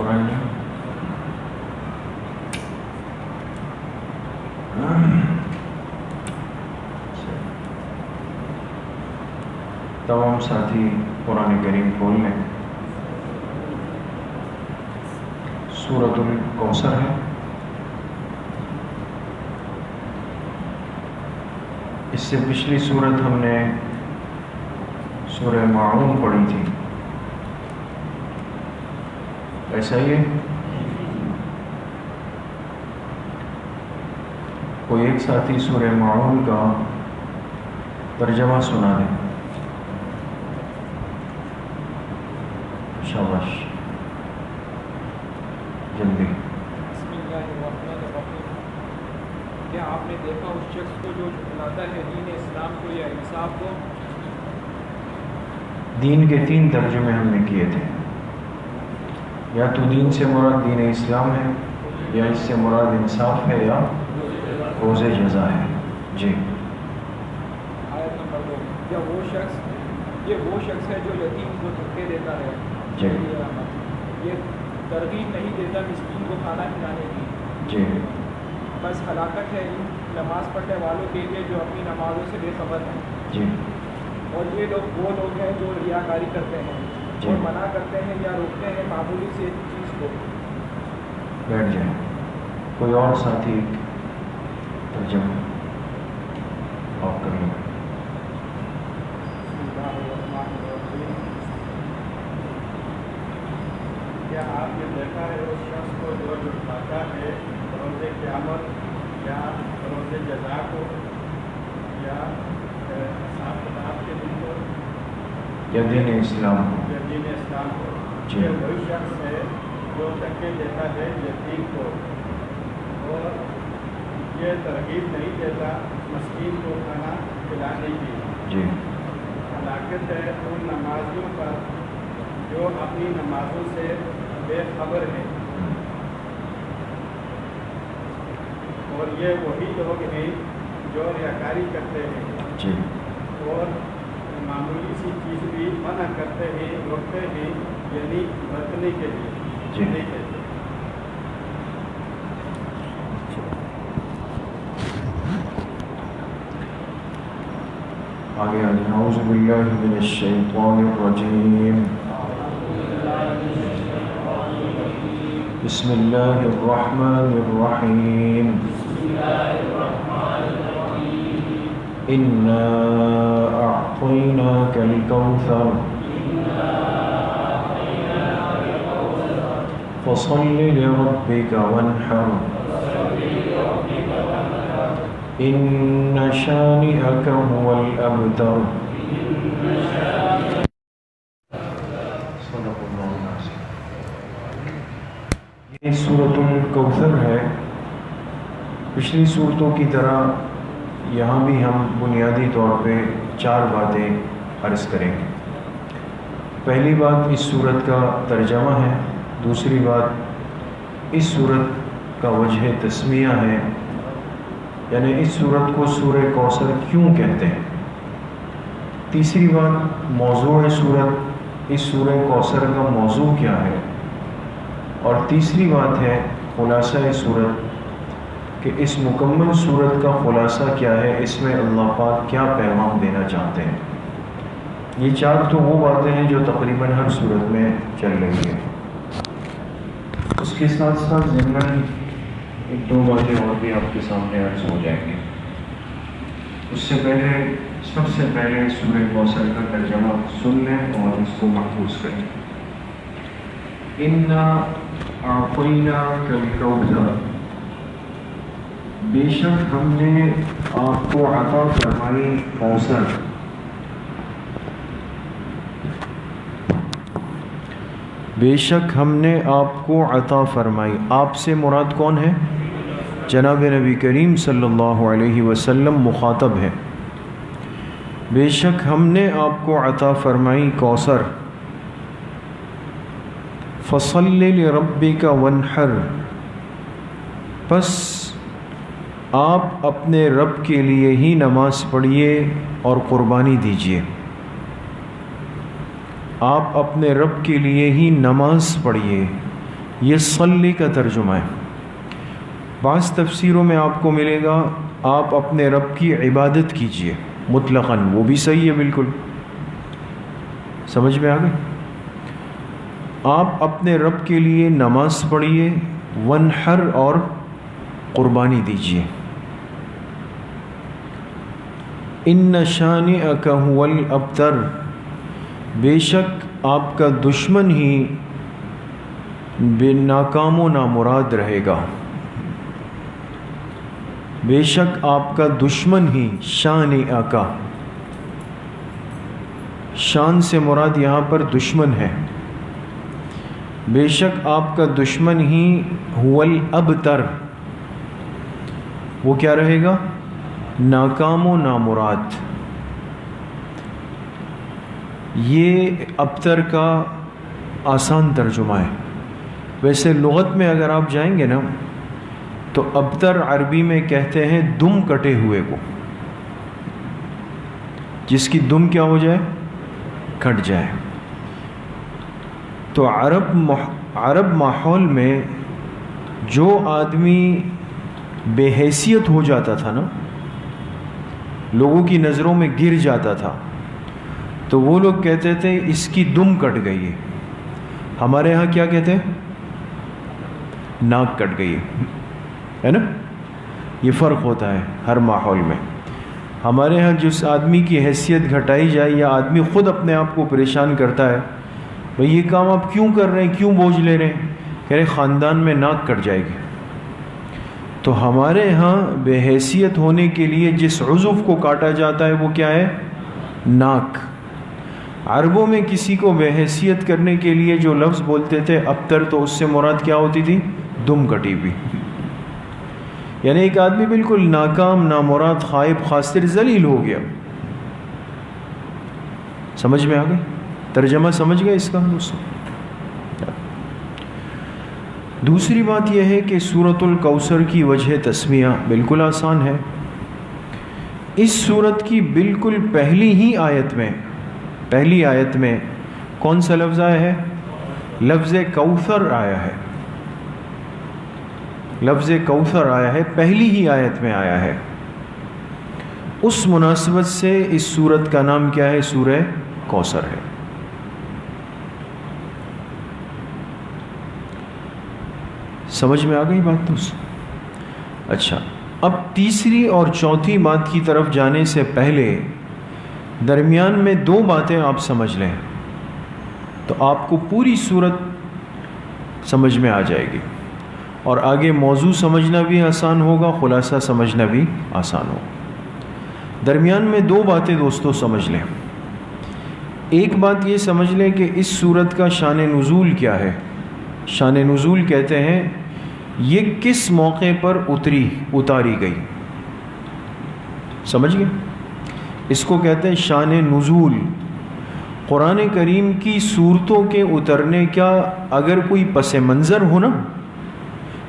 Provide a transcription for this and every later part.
قرآن نہیں تمام ساتھی قرآن کریم کھول لیں. سورۃ الکوثر ہے. اس سے پچھلی سورت ہم نے سورہ ماعون پڑھی تھی، ایسا ہی ہے؟ کوئی ایک ساتھی سورہ ماعون کا ترجمہ سنا دیں. شاباش، جلدی. بسم اللہ الرحمن الرحیم. کیا آپ نے دیکھا اس شخص کو جو جھٹلاتا ہے دین اسلام کو یا انصاف کو؟ دین کے 3 ترجمے ہم نے کیے تھے. یا تو دین سے مراد دین اسلام ہے، یا اس سے مراد انصاف ہے، یا روز جزا ہے. جی. آیت نمبر 2. یہ وہ شخص ہے جو یتیم کو دھکے دیتا ہے. جی. یہ ترغیب نہیں دیتا مسکین کو کھانا کھلانے کی. جی. بس ہلاکت ہے ان نماز پڑھنے والوں کے لیے جو اپنی نمازوں سے بے خبر ہیں. جی. اور یہ وہ لوگ ہیں جو ریاکاری کرتے ہیں اور منع کرتے ہیں یا روکتے ہیں معمولی سے چیز کو. بیٹھ جائیں. کوئی اور ساتھی ترجمہ آپ کر لیں. کیا آپ نے دیکھا ہے اس شخص کو جو جھٹلاتا ہے روز قیامت یا روز جزا کو یا حساب کتاب کے دن کو یا دین اسلام کو؟ یا دین اسلام کو. جی. یہ وہی شخص ہے جو دھکے دیتا ہے یتیم کو اور یہ ترغیب نہیں دیتا مسکین کو کھانا کھلانے کی. جی. ہلاکت ہے ان نمازیوں پر جو اپنی نمازوں سے بے خبر ہیں. اور یہ وہی لوگ ہیں جو ریاکاری کرتے ہیں. جی. اور معمولی سی چیز بھی منع کرتے ہیں، روکتے ہیں، یعنی برتنے کے لیے. جی. آگے اعوذ باللہ من الشیطان الرجیم. بسم اللہ الرحمن الرحیم. انا اعطیناک الکوثر فصل لربک وانحر ان شانئک هو الابتر. صدق اللہ العظیم. یہ سورۃ الکوثر ہے. پچھلی صورتوں کی طرح یہاں بھی ہم بنیادی طور پہ 4 باتیں عرض کریں گے. پہلی بات اس صورت کا ترجمہ ہے. دوسری بات اس صورت کا وجہ تسمیہ ہے، یعنی اس صورت کو سورہ کوثر کیوں کہتے ہیں. تیسری بات موضوع صورت، اس سورہ کوثر کا موضوع کیا ہے. اور تیسری بات ہے خلاصہ صورت، کہ اس مکمل صورت کا خلاصہ کیا ہے، اس میں اللہ پاک کیا پیغام دینا چاہتے ہیں. یہ 4 تو وہ باتیں ہیں جو تقریباً ہر صورت میں چل رہی ہیں. اس کے ساتھ ساتھ ضمن 1-2 باتیں اور بھی آپ کے سامنے عرض ہو جائیں گے. اس سے پہلے سب سے پہلے سورہ کوثر کا ترجمہ سن لیں اور اس کو محفوظ کریں. انا اعطیناک الکوثر، بے شک ہم نے آپ کو عطا فرمائی کوثر. بے شک ہم نے آپ کو عطا فرمائی. آپ سے مراد کون ہے؟ جناب نبی کریم صلی اللہ علیہ وسلم مخاطب ہے. بے شک ہم نے آپ کو عطا فرمائی کوثر. فصل لربک وانحر، پس آپ اپنے رب کے لیے ہی نماز پڑھیے اور قربانی دیجیے. آپ اپنے رب کے لیے ہی نماز پڑھیے، یہ صلی کا ترجمہ ہے. بعض تفسیروں میں آپ کو ملے گا آپ اپنے رب کی عبادت کیجئے مطلقاً، وہ بھی صحیح ہے بالکل. سمجھ میں آ گئی؟ آپ اپنے رب کے لیے نماز پڑھیے، ونحر اور قربانی دیجیے. ان شانئک هو الابتر، بے شک آپ کا دشمن ہی بے ناکام و نامراد رہے گا. بے شک آپ کا دشمن ہی، شانئک، شان سے مراد یہاں پر دشمن ہے. بے شک آپ کا دشمن ہی هو الابتر، وہ کیا رہے گا؟ ناکام و نامراد. یہ ابتر کا آسان ترجمہ ہے. ویسے لغت میں اگر آپ جائیں گے نا تو ابتر عربی میں کہتے ہیں دم کٹے ہوئے کو، جس کی دم کیا ہو جائے؟ کٹ جائے. تو عرب ماحول میں جو آدمی بے حیثیت ہو جاتا تھا نا، لوگوں کی نظروں میں گر جاتا تھا، تو وہ لوگ کہتے تھے اس کی دم کٹ گئی ہے. ہمارے ہاں کیا کہتے ہیں؟ ناک کٹ گئی ہے نا. یہ فرق ہوتا ہے ہر ماحول میں. ہمارے ہاں جس آدمی کی حیثیت گھٹائی جائے یا آدمی خود اپنے آپ کو پریشان کرتا ہے، بھئی یہ کام آپ کیوں کر رہے ہیں، کیوں بوجھ لے رہے ہیں، کہہ رہے خاندان میں ناک کٹ جائے گی. تو ہمارے ہاں بے حیثیت ہونے کے لیے جس عضو کو کاٹا جاتا ہے وہ کیا ہے؟ ناک. عربوں میں کسی کو بے حیثیت کرنے کے لیے جو لفظ بولتے تھے ابتر، تو اس سے مراد کیا ہوتی تھی؟ دم کٹی ہوئی. یعنی ایک آدمی بالکل ناکام، نامراد، خائب، خاسر، ذلیل ہو گیا. سمجھ میں آ گئی؟ ترجمہ سمجھ گئے اس کا دوستوں؟ دوسری بات یہ ہے کہ سورۃ الکوثر کی وجہ تسمیہ بالکل آسان ہے. اس سورت کی بالکل پہلی آیت میں کون سا لفظ آیا ہے؟ لفظ کوثر آیا ہے. لفظ کوثر آیا ہے، پہلی ہی آیت میں آیا ہے. اس مناسبت سے اس سورت کا نام کیا ہے؟ سورہ کوثر ہے. سمجھ میں آ گئی بات دوست؟ اچھا، اب تیسری اور چوتھی بات کی طرف جانے سے پہلے درمیان میں دو باتیں آپ سمجھ لیں تو آپ کو پوری صورت سمجھ میں آ جائے گی، اور آگے موضوع سمجھنا بھی آسان ہوگا، خلاصہ سمجھنا بھی آسان ہوگا. درمیان میں دو باتیں دوستو سمجھ لیں. ایک بات یہ سمجھ لیں کہ اس سورت کا شان نزول کیا ہے. شان نزول کہتے ہیں یہ کس موقع پر اتاری گئی. سمجھ گئے؟ اس کو کہتے ہیں شان نزول. قرآن کریم کی صورتوں کے اترنے کا اگر کوئی پس منظر ہو نا،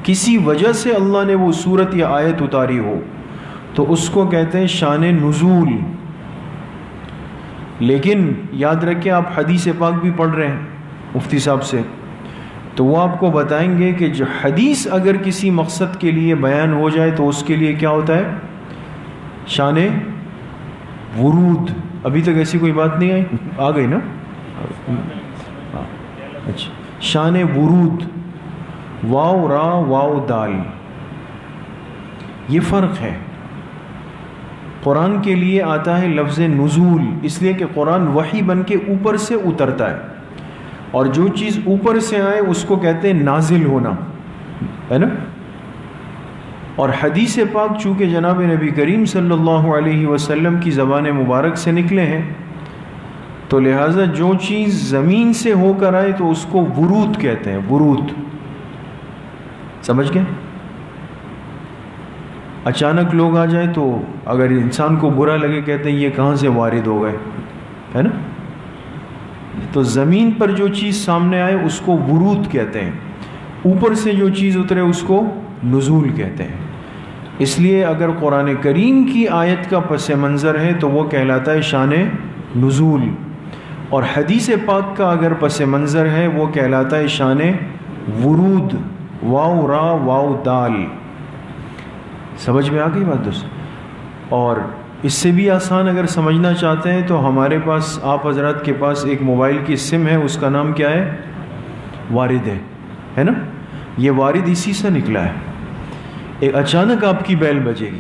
کسی وجہ سے اللہ نے وہ صورت یا آیت اتاری ہو، تو اس کو کہتے ہیں شان نزول. لیکن یاد رکھیں آپ حدیث پاک بھی پڑھ رہے ہیں مفتی صاحب سے، تو وہ آپ کو بتائیں گے کہ جو حدیث اگر کسی مقصد کے لیے بیان ہو جائے تو اس کے لیے کیا ہوتا ہے؟ شان ورود. ابھی تک ایسی کوئی بات نہیں آئی؟ آ گئی نا؟ اچھا، شان ورود، واو را واو دال، یہ فرق ہے. قرآن کے لیے آتا ہے لفظ نزول، اس لیے کہ قرآن وحی بن کے اوپر سے اترتا ہے، اور جو چیز اوپر سے آئے اس کو کہتے ہیں نازل ہونا، ہے نا. اور حدیث پاک چونکہ جناب نبی کریم صلی اللہ علیہ وسلم کی زبان مبارک سے نکلے ہیں، تو لہٰذا جو چیز زمین سے ہو کر آئے تو اس کو ورود کہتے ہیں. ورود، سمجھ گئے؟ اچانک لوگ آ جائیں تو اگر انسان کو برا لگے کہتے ہیں یہ کہاں سے وارد ہو گئے، ہے نا. تو زمین پر جو چیز سامنے آئے اس کو ورود کہتے ہیں، اوپر سے جو چیز اترے اس کو نزول کہتے ہیں. اس لیے اگر قرآن کریم کی آیت کا پس منظر ہے تو وہ کہلاتا ہے شان نزول، اور حدیث پاک کا اگر پس منظر ہے وہ کہلاتا ہے شان ورود، واو را واو دال. سمجھ میں آ گئی بات دوست؟ اور اس سے بھی آسان اگر سمجھنا چاہتے ہیں تو ہمارے پاس، آپ حضرات کے پاس ایک موبائل کی سم ہے، اس کا نام کیا ہے؟ وارد ہے نا؟ یہ وارد اسی سے نکلا ہے. ایک اچانک آپ کی بیل بجے گی،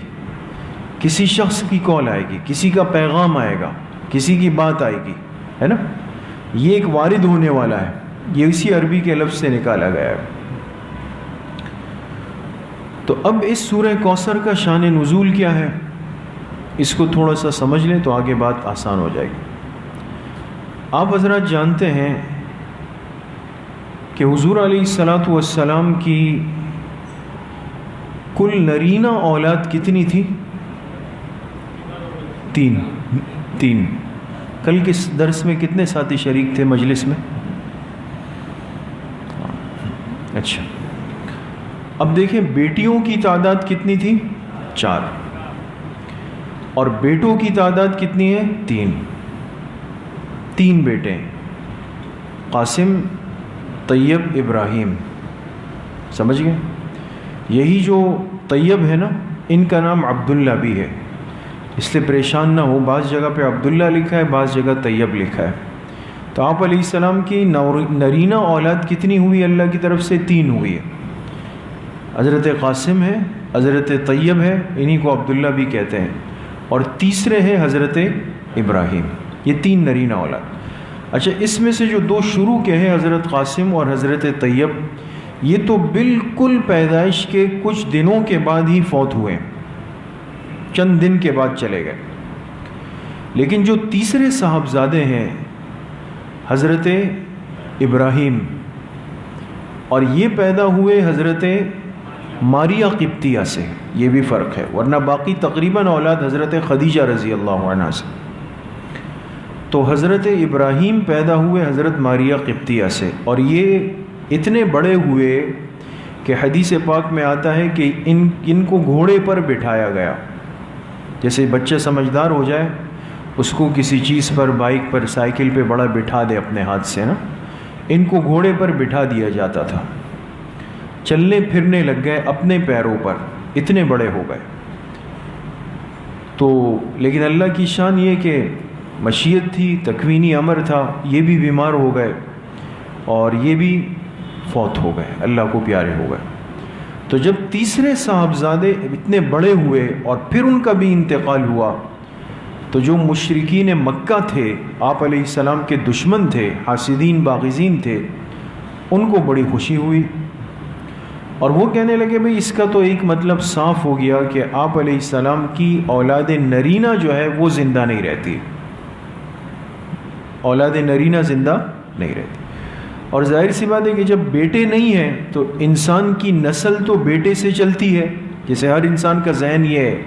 کسی شخص کی کال آئے گی، کسی کا پیغام آئے گا، کسی کی بات آئے گی، ہے نا؟ یہ ایک وارد ہونے والا ہے. یہ اسی عربی کے لفظ سے نکالا گیا ہے. تو اب اس سورہ کوثر کا شان نزول کیا ہے، اس کو تھوڑا سا سمجھ لیں تو آگے بات آسان ہو جائے گی. آپ حضرات جانتے ہیں کہ حضور علیہ الصلاۃ والسلام کی کل نرینہ اولاد کتنی تھی؟ تین. کل کے درس میں کتنے ساتھی شریک تھے مجلس میں؟ اچھا، اب دیکھیں بیٹیوں کی تعداد کتنی تھی؟ 4. اور بیٹوں کی تعداد کتنی ہے؟ 3 بیٹے ہیں، قاسم، طیب، ابراہیم. سمجھ گئے؟ یہی جو طیب ہے نا، ان کا نام عبداللہ بھی ہے، اس لیے پریشان نہ ہو. بعض جگہ پہ عبداللہ لکھا ہے، بعض جگہ طیب لکھا ہے. تو آپ علیہ السلام کی نرینہ اولاد کتنی ہوئی اللہ کی طرف سے؟ 3 ہوئی ہے. حضرت قاسم ہے، حضرت طیب ہے، انہی کو عبداللہ بھی کہتے ہیں، اور تیسرے ہے حضرت ابراہیم. یہ 3 نرینہ اولاد. اچھا، اس میں سے جو 2 شروع کے ہیں حضرت قاسم اور حضرت طیب، یہ تو بالکل پیدائش کے کچھ دنوں کے بعد ہی فوت ہوئے، چند دن کے بعد چلے گئے. لیکن جو تیسرے صاحبزادے ہیں حضرت ابراہیم، اور یہ پیدا ہوئے حضرت ماریہ قبطیہ سے، یہ بھی فرق ہے، ورنہ باقی تقریباً اولاد حضرت خدیجہ رضی اللہ عنہ سے. تو حضرت ابراہیم پیدا ہوئے حضرت ماریہ قبطیہ سے، اور یہ اتنے بڑے ہوئے کہ حدیث پاک میں آتا ہے کہ ان کو گھوڑے پر بٹھایا گیا. جیسے بچہ سمجھدار ہو جائے، اس کو کسی چیز پر، بائک پر، سائیکل پہ بڑا بٹھا دے اپنے ہاتھ سے نا، ان کو گھوڑے پر بٹھا دیا جاتا تھا. چلنے پھرنے لگ گئے اپنے پیروں پر، اتنے بڑے ہو گئے. تو لیکن اللہ کی شان یہ کہ مشیت تھی، تکوینی امر تھا، یہ بھی بیمار ہو گئے اور یہ بھی فوت ہو گئے، اللہ کو پیارے ہو گئے. تو جب تیسرے صاحبزادے اتنے بڑے ہوئے اور پھر ان کا بھی انتقال ہوا، تو جو مشرکین مکہ تھے، آپ علیہ السلام کے دشمن تھے، حاسدین باغزین تھے، ان کو بڑی خوشی ہوئی، اور وہ کہنے لگے بھئی اس کا تو ایک مطلب صاف ہو گیا کہ آپ علیہ السلام کی اولاد نرینہ جو ہے وہ زندہ نہیں رہتی، اولاد نرینہ زندہ نہیں رہتی. اور ظاہر سی بات ہے کہ جب بیٹے نہیں ہیں تو انسان کی نسل تو بیٹے سے چلتی ہے. جیسے ہر انسان کا ذہن یہ ہے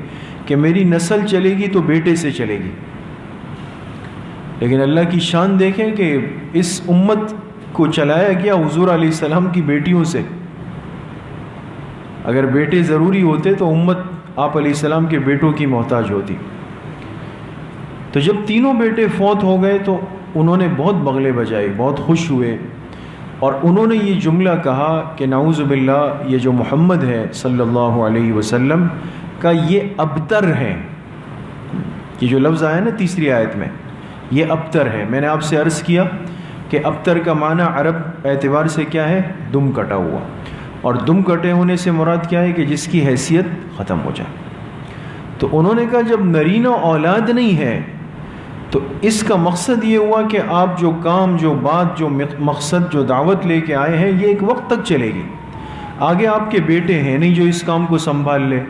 کہ میری نسل چلے گی تو بیٹے سے چلے گی، لیکن اللہ کی شان دیکھیں کہ اس امت کو چلایا گیا حضور علیہ السلام کی بیٹیوں سے. اگر بیٹے ضروری ہوتے تو امت آپ علیہ السلام کے بیٹوں کی محتاج ہوتی. تو جب تینوں بیٹے فوت ہو گئے تو انہوں نے بہت بغلے بجائے، بہت خوش ہوئے، اور انہوں نے یہ جملہ کہا کہ نعوذ باللہ، یہ جو محمد ہے صلی اللہ علیہ وسلم کا یہ ابتر ہے. یہ جو لفظ آیا نا تیسری آیت میں، یہ ابتر ہے. میں نے آپ سے عرض کیا کہ ابتر کا معنی عرب اعتبار سے کیا ہے؟ دم کٹا ہوا. اور دم کٹے ہونے سے مراد کیا ہے؟ کہ جس کی حیثیت ختم ہو جائے. تو انہوں نے کہا جب نرینہ اولاد نہیں ہے تو اس کا مقصد یہ ہوا کہ آپ جو کام، جو بات، جو مقصد، جو دعوت لے کے آئے ہیں، یہ ایک وقت تک چلے گی. آگے آپ کے بیٹے ہیں نہیں جو اس کام کو سنبھال لے،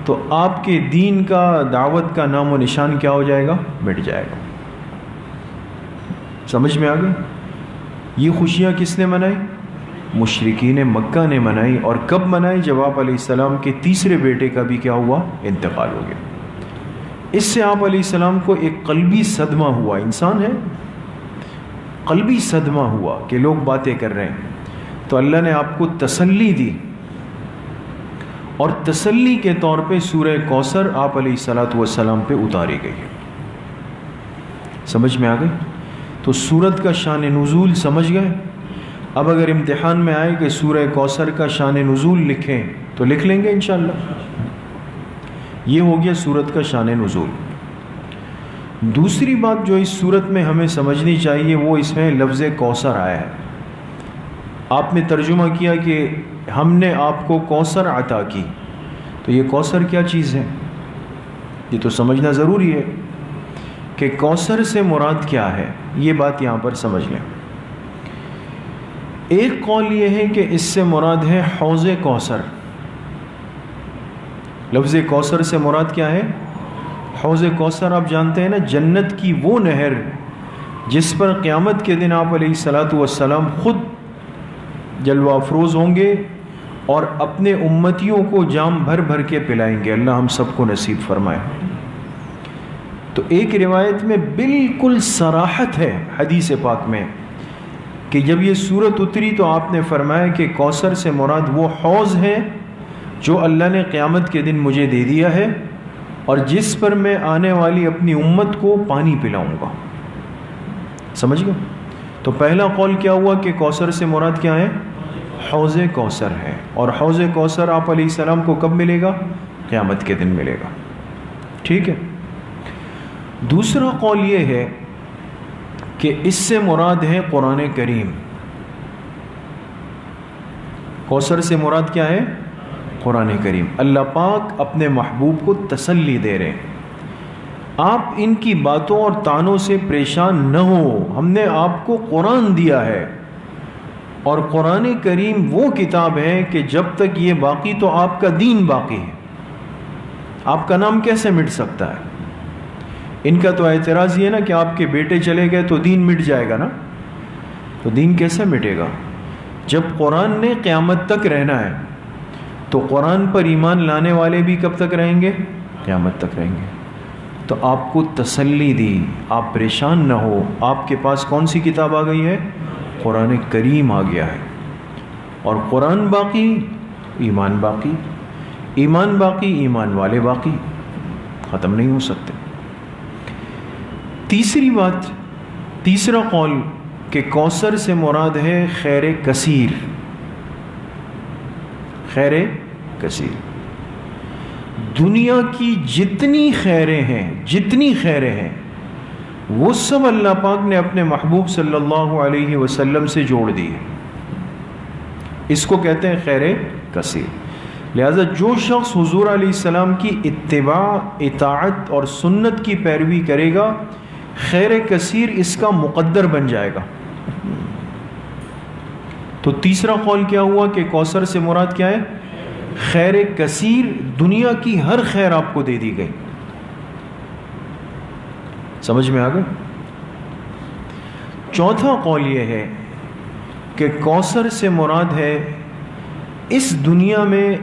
تو آپ کے دین کا، دعوت کا نام و نشان کیا ہو جائے گا؟ مٹ جائے گا. سمجھ میں آ گئی؟ یہ خوشیاں کس نے منائی؟ مشرکین مکہ نے منائی. اور کب منائی؟ جب آپ علیہ السلام کے تیسرے بیٹے کا بھی کیا ہوا؟ انتقال ہو گیا. اس سے آپ علیہ السلام کو ایک قلبی صدمہ ہوا. انسان ہے، قلبی صدمہ ہوا کہ لوگ باتیں کر رہے ہیں. تو اللہ نے آپ کو تسلی دی، اور تسلی کے طور پہ سورہ کوثر آپ علیہ الصلاۃ والسلام پہ اتاری گئی ہے. سمجھ میں آ گئی؟ تو سورت کا شان نزول سمجھ گئے. اب اگر امتحان میں آئے کہ سورہ کوثر کا شان نزول لکھیں تو لکھ لیں گے انشاءاللہ. یہ ہو گیا سورت کا شان نزول. دوسری بات جو اس سورت میں ہمیں سمجھنی چاہیے وہ اس میں لفظ کوثر آیا ہے. آپ نے ترجمہ کیا کہ ہم نے آپ کو کوثر عطا کی، تو یہ کوثر کیا چیز ہے؟ یہ تو سمجھنا ضروری ہے کہ کوثر سے مراد کیا ہے. یہ بات یہاں پر سمجھ لیں. ایک قول یہ ہے کہ اس سے مراد ہے حوض کوثر. لفظ کوثر سے مراد کیا ہے؟ حوض کوثر. آپ جانتے ہیں نا، جنت کی وہ نہر جس پر قیامت کے دن آپ علیہ الصلاۃ والسلام خود جلوہ افروز ہوں گے اور اپنے امتیوں کو جام بھر بھر کے پلائیں گے. اللہ ہم سب کو نصیب فرمائے. تو ایک روایت میں بالکل صراحت ہے حدیث پاک میں کہ جب یہ سورت اتری تو آپ نے فرمایا کہ کوثر سے مراد وہ حوض ہے جو اللہ نے قیامت کے دن مجھے دے دیا ہے اور جس پر میں آنے والی اپنی امت کو پانی پلاؤں گا. سمجھ گئے؟ تو پہلا قول کیا ہوا کہ کوثر سے مراد کیا ہے؟ حوض کوثر ہے. اور حوض کوثر آپ علیہ السلام کو کب ملے گا؟ قیامت کے دن ملے گا. ٹھیک ہے. دوسرا قول یہ ہے کہ اس سے مراد ہے قرآن کریم. کوثر سے مراد کیا ہے؟ قرآن کریم. اللہ پاک اپنے محبوب کو تسلی دے رہے ہیں، آپ ان کی باتوں اور طعنوں سے پریشان نہ ہو. ہم نے آپ کو قرآن دیا ہے، اور قرآن کریم وہ کتاب ہے کہ جب تک یہ باقی تو آپ کا دین باقی ہے. آپ کا نام کیسے مٹ سکتا ہے؟ ان کا تو اعتراض یہ ہے نا کہ آپ کے بیٹے چلے گئے تو دین مٹ جائے گا نا. تو دین کیسے مٹے گا؟ جب قرآن نے قیامت تک رہنا ہے تو قرآن پر ایمان لانے والے بھی کب تک رہیں گے؟ قیامت تک رہیں گے. تو آپ کو تسلی دی، آپ پریشان نہ ہو. آپ کے پاس کون سی کتاب آ گئی ہے؟ قرآن کریم آ گیا ہے. اور قرآن باقی، ایمان باقی. ایمان باقی، ایمان والے باقی، ختم نہیں ہو سکتے. تیسری بات، تیسرا قول کہ کوثر سے مراد ہے خیر کثیر. خیر کثیر. دنیا کی جتنی خیریں ہیں وہ سب اللہ پاک نے اپنے محبوب صلی اللہ علیہ وسلم سے جوڑ دی ہے. اس کو کہتے ہیں خیر کثیر. لہذا جو شخص حضور علیہ السلام کی اتباع، اطاعت اور سنت کی پیروی کرے گا، خیر کثیر اس کا مقدر بن جائے گا. تو تیسرا قول کیا ہوا کہ کوثر سے مراد کیا ہے؟ خیر کثیر. دنیا کی ہر خیر آپ کو دے دی گئی. سمجھ میں آ گئے؟ چوتھا قول یہ ہے کہ کوثر سے مراد ہے اس دنیا میں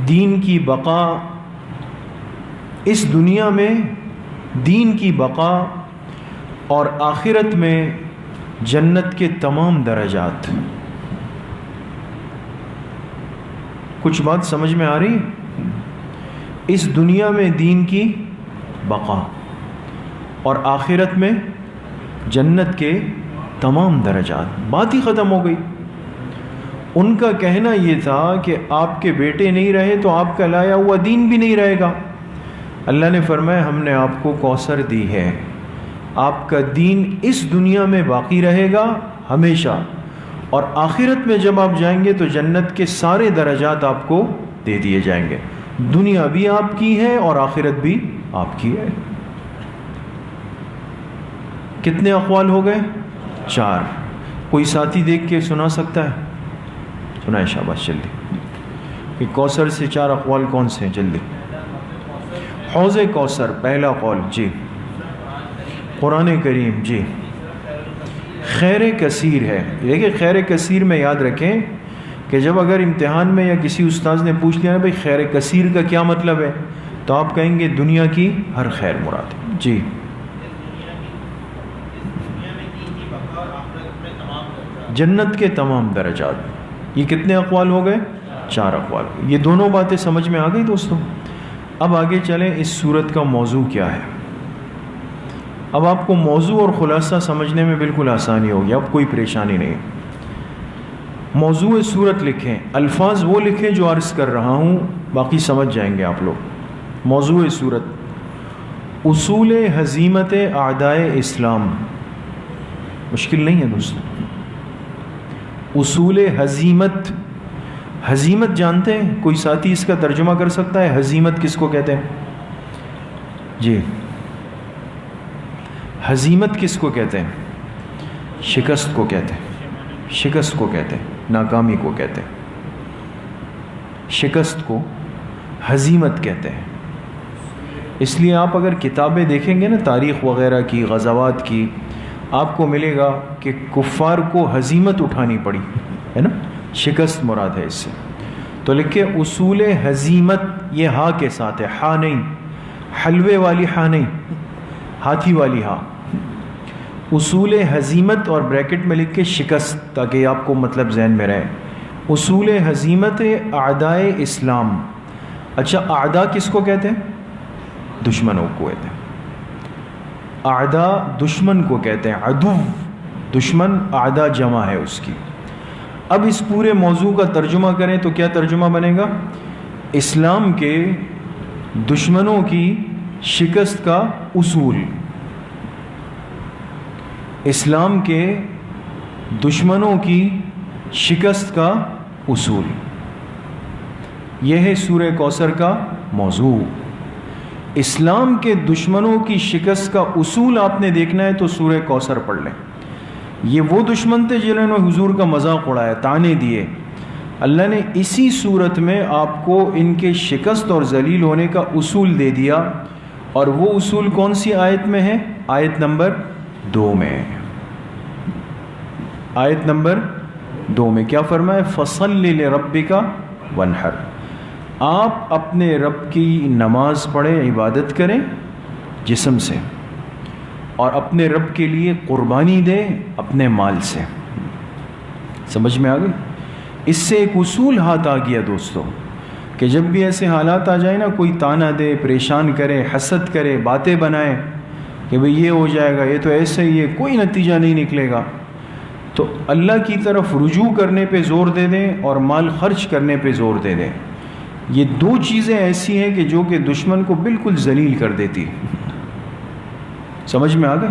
دین کی بقا، اس دنیا میں دین کی بقا اور آخرت میں جنت کے تمام درجات. کچھ بات سمجھ میں آ رہی؟ اس دنیا میں دین کی بقا اور آخرت میں جنت کے تمام درجات. بات ہی ختم ہو گئی. ان کا کہنا یہ تھا کہ آپ کے بیٹے نہیں رہے تو آپ کا لایا ہوا دین بھی نہیں رہے گا. اللہ نے فرمایا ہم نے آپ کو کوثر دی ہے، آپ کا دین اس دنیا میں باقی رہے گا ہمیشہ، اور آخرت میں جب آپ جائیں گے تو جنت کے سارے درجات آپ کو دے دیے جائیں گے. دنیا بھی آپ کی ہے اور آخرت بھی آپ کی ہے. کتنے اقوال ہو گئے؟ 4. کوئی ساتھی دیکھ کے سنا سکتا ہے؟ سنائے شاباش جلدی. کہ کوثر سے 4 اقوال کون سے ہیں؟ جلدی. حوض کوثر پہلا قول جی. قرآن کریم جی. خیر کثیر ہے. دیکھیں خیر کثیر میں یاد رکھیں کہ جب اگر امتحان میں یا کسی استاذ نے پوچھ لیا نا بھائی خیر کثیر کا کیا مطلب ہے، تو آپ کہیں گے دنیا کی ہر خیر مراد ہے. جی. جنت کے تمام درجات. یہ کتنے اقوال ہو گئے؟ 4 اقوال. یہ دونوں باتیں سمجھ میں آ گئی دوستوں. اب آگے چلیں اس سورت کا موضوع کیا ہے. اب آپ کو موضوع اور خلاصہ سمجھنے میں بالکل آسانی ہوگی، اب کوئی پریشانی نہیں. موضوع صورت لکھیں، الفاظ وہ لکھیں جو عرض کر رہا ہوں، باقی سمجھ جائیں گے آپ لوگ۔ موضوع صورت: اصول ہزیمت اعدائے اسلام۔ مشکل نہیں ہے دوستو، اصول ہزیمت۔ ہزیمت جانتے ہیں؟ کوئی ساتھی اس کا ترجمہ کر سکتا ہے ہزیمت کس کو کہتے ہیں؟ جی، ہزیمت کس کو کہتے ہیں؟ شکست کو کہتے ہیں، شکست کو کہتے ہیں، ناکامی کو کہتے ہیں، شکست کو ہزیمت کہتے ہیں۔ اس لیے آپ اگر کتابیں دیکھیں گے نا تاریخ وغیرہ کی، غزوات کی، آپ کو ملے گا کہ کفار کو ہزیمت اٹھانی پڑی ہے نا، شکست مراد ہے اس سے۔ تو لکھے اصول ہزیمت، یہ ہا کے ساتھ ہے، ہا نہیں، حلوے والی ہا نہیں، ہاتھی والی ہا۔ اصول ہزیمت اور بریکٹ میں لکھ کے شکست، تاکہ آپ کو مطلب ذہن میں رہے۔ اصول ہزیمت اعدائے اسلام۔ اچھا، اعداء کس کو کہتے ہیں؟ دشمنوں کو کہتے ہیں۔ اعداء دشمن کو کہتے ہیں، عدو دشمن، اعداء جمع ہے اس کی۔ اب اس پورے موضوع کا ترجمہ کریں تو کیا ترجمہ بنے گا؟ اسلام کے دشمنوں کی شکست کا اصول۔ اسلام کے دشمنوں کی شکست کا اصول، یہ ہے سورہ کوثر کا موضوع۔ اسلام کے دشمنوں کی شکست کا اصول آپ نے دیکھنا ہے تو سورہ کوثر پڑھ لیں۔ یہ وہ دشمن تھے جنہوں نے حضور کا مذاق اڑایا، طعنے دیے۔ اللہ نے اسی صورت میں آپ کو ان کے شکست اور ذلیل ہونے کا اصول دے دیا، اور وہ اصول کون سی آیت میں ہے؟ آیت نمبر 2 میں۔ آیت نمبر 2 میں کیا فرمایا؟ فَصَلِّ لِرَبِّكَ وَانْحَرْ، آپ اپنے رب کی نماز پڑھیں، عبادت کریں جسم سے، اور اپنے رب کے لیے قربانی دیں اپنے مال سے۔ سمجھ میں آ گئی؟ اس سے ایک اصول ہاتھ آ گیا دوستو، کہ جب بھی ایسے حالات آ جائیں نا، کوئی تانا دے، پریشان کرے، حسد کرے، باتیں بنائے کہ بھئی یہ ہو جائے گا، یہ تو ایسے ہی ہے، کوئی نتیجہ نہیں نکلے گا، تو اللہ کی طرف رجوع کرنے پہ زور دے دیں اور مال خرچ کرنے پہ زور دے دیں۔ یہ دو چیزیں ایسی ہیں کہ جو کہ دشمن کو بالکل ذلیل کر دیتی۔ سمجھ میں آ گئے؟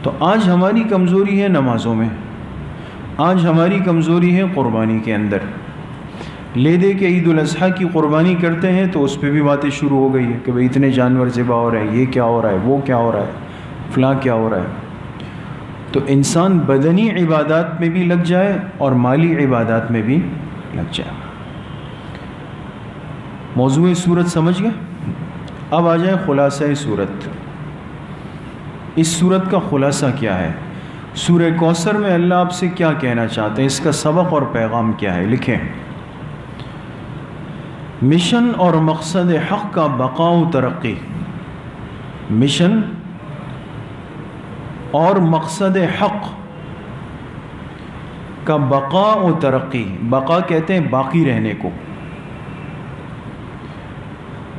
تو آج ہماری کمزوری ہے نمازوں میں، آج ہماری کمزوری ہے قربانی کے اندر۔ لے دے کے عید الاضحیٰ کی قربانی کرتے ہیں تو اس پہ بھی باتیں شروع ہو گئی ہے کہ بھئی اتنے جانور ذبح ہو رہے ہیں، یہ کیا ہو رہا ہے، وہ کیا ہو رہا ہے، فلاں کیا ہو رہا ہے۔ تو انسان بدنی عبادات میں بھی لگ جائے اور مالی عبادات میں بھی لگ جائے۔ موضوع صورت سمجھ گئے؟ اب آ جائیں خلاصہ صورت۔ اس صورت کا خلاصہ کیا ہے؟ سورہ کوثر میں اللہ آپ سے کیا کہنا چاہتے ہیں، اس کا سبق اور پیغام کیا ہے؟ لکھیں، مشن اور مقصد حق کا بقا و ترقی۔ مشن اور مقصد حق کا بقا و ترقی۔ بقا کہتے ہیں باقی رہنے کو۔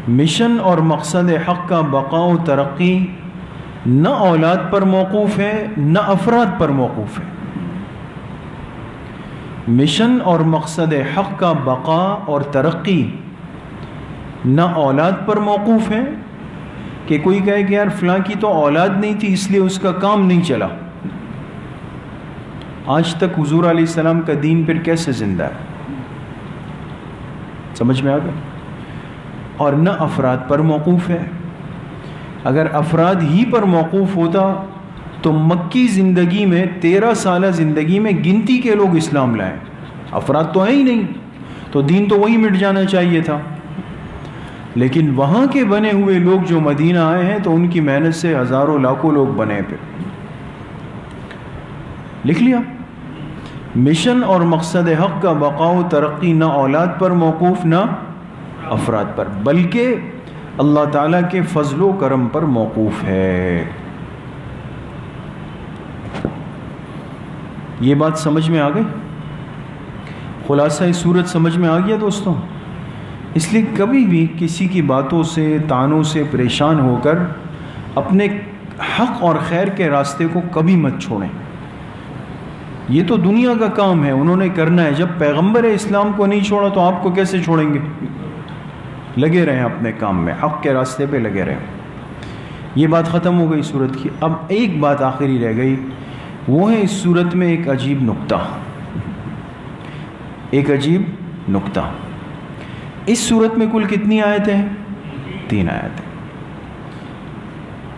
مشن اور مقصد حق کا بقا و ترقی نہ اولاد پر موقوف ہے، نہ افراد پر موقوف ہے۔ مشن اور مقصد حق کا بقا اور ترقی نہ اولاد پر موقوف ہے کہ کوئی کہے کہ یار فلاں کی تو اولاد نہیں تھی اس لیے اس کا کام نہیں چلا۔ آج تک حضور علیہ السلام کا دین پھر کیسے زندہ ہے؟ سمجھ میں آ گیا؟ اور نہ افراد پر موقوف ہے۔ اگر افراد ہی پر موقوف ہوتا تو مکی زندگی میں 13 سالہ زندگی میں گنتی کے لوگ اسلام لائیں۔ افراد تو ہیں ہی نہیں، تو دین تو وہی مٹ جانا چاہیے تھا۔ لیکن وہاں کے بنے ہوئے لوگ جو مدینہ آئے ہیں تو ان کی محنت سے ہزاروں لاکھوں لوگ بنے پھر۔ لکھ لیا، مشن اور مقصد حق کا بقا و ترقی نہ اولاد پر موقوف نہ افراد پر، بلکہ اللہ تعالیٰ کے فضل و کرم پر موقوف ہے۔ یہ بات سمجھ میں آ گئی؟ خلاصہ صورت سمجھ میں آ گیا دوستوں؟ اس لیے کبھی بھی کسی کی باتوں سے، طعنوں سے پریشان ہو کر اپنے حق اور خیر کے راستے کو کبھی مت چھوڑیں۔ یہ تو دنیا کا کام ہے، انہوں نے کرنا ہے. جب پیغمبر اسلام کو نہیں چھوڑا تو آپ کو کیسے چھوڑیں گے؟ لگے رہیں اپنے کام میں، حق کے راستے پہ لگے رہیں. یہ بات ختم ہو گئی سورت کی. اب ایک بات آخری رہ گئی، وہ ہے اس سورت میں ایک عجیب نکتہ. ایک عجیب نکتہ. اس سورت میں کل کتنی آیتیں ہیں؟ 3 آیتیں.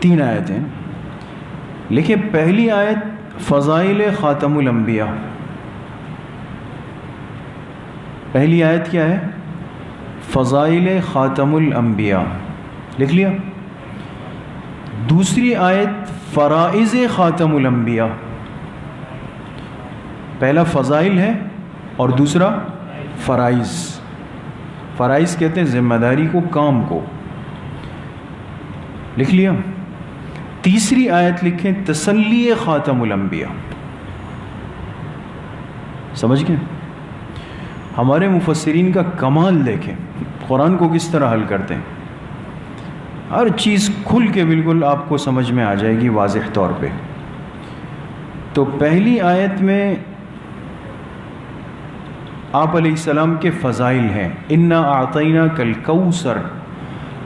3 آیتیں. لیکن پہلی آیت فضائل خاتم الانبیاء. پہلی آیت کیا ہے؟ فضائل خاتم الانبیاء. لکھ لیا. دوسری آیت فرائض خاتم الانبیاء. پہلا فضائل ہے اور دوسرا فرائض. فرائض کہتے ہیں ذمہ داری کو، کام کو. لکھ لیا. تیسری آیت لکھیں تسلی خاتم الانبیاء. سمجھ گئے؟ ہمارے مفسرین کا کمال دیکھیں، قرآن کو کس طرح حل کرتے ہیں. ہر چیز کھل کے بالکل آپ کو سمجھ میں آ جائے گی واضح طور پہ. تو پہلی آیت میں آپ علیہ السلام کے فضائل ہیں. انا اعطیناک الکوثر.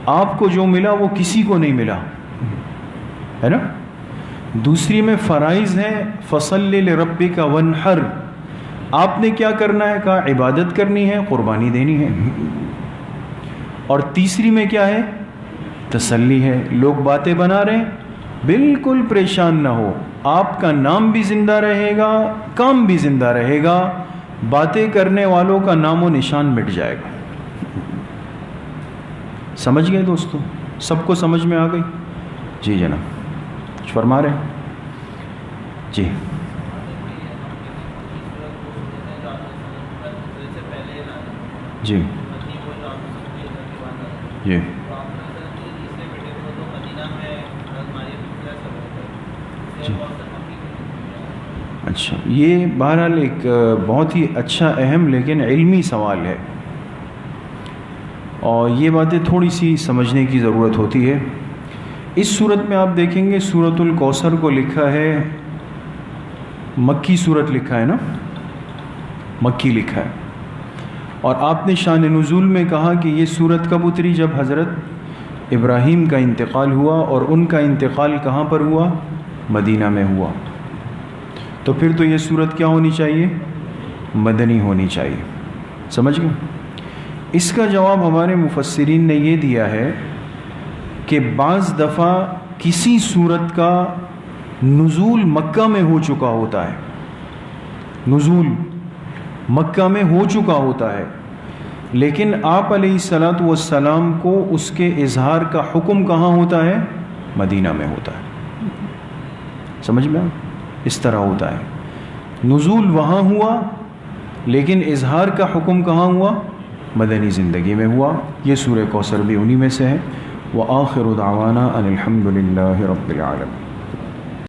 آپ کو جو ملا وہ کسی کو نہیں ملا، ہے نا. دوسری میں فرائض ہیں، فصلی لربک وانحر. آپ نے کیا کرنا ہے؟ کہا عبادت کرنی ہے، قربانی دینی ہے. اور تیسری میں کیا ہے؟ تسلی ہے. لوگ باتیں بنا رہے ہیں، بالکل پریشان نہ ہو. آپ کا نام بھی زندہ رہے گا، کام بھی زندہ رہے گا. باتیں کرنے والوں کا نام و نشان مٹ جائے گا. سمجھ گئے دوستو؟ سب کو سمجھ میں آ گئی؟ جی جناب کچھ فرما رہے ہیں؟ جی جی جی. اچھا، یہ بہرحال ایک بہت ہی اچھا اہم لیکن علمی سوال ہے، اور یہ باتیں تھوڑی سی سمجھنے کی ضرورت ہوتی ہے. اس صورت میں آپ دیکھیں گے سورۃ الکوثر کو لکھا ہے، مکی صورت لکھا ہے نا، مکی لکھا ہے. اور آپ نے شان نزول میں کہا کہ یہ صورت کب اتری؟ جب حضرت ابراہیم کا انتقال ہوا، اور ان کا انتقال کہاں پر ہوا؟ مدینہ میں ہوا. تو پھر تو یہ صورت کیا ہونی چاہیے؟ مدنی ہونی چاہیے. سمجھ گئے؟ اس کا جواب ہمارے مفسرین نے یہ دیا ہے کہ بعض دفعہ کسی صورت کا نزول مکہ میں ہو چکا ہوتا ہے. نزول مکہ میں ہو چکا ہوتا ہے، لیکن آپ علیہ الصلاۃ والسلام کو اس کے اظہار کا حکم کہاں ہوتا ہے؟ مدینہ میں ہوتا ہے. سمجھ میں؟ اس طرح ہوتا ہے. نزول وہاں ہوا لیکن اظہار کا حکم کہاں ہوا؟ مدنی زندگی میں ہوا. یہ سورہ کوثر بھی انہی میں سے ہے. وآخر دعوانا ان الحمد للہ رب العالمین.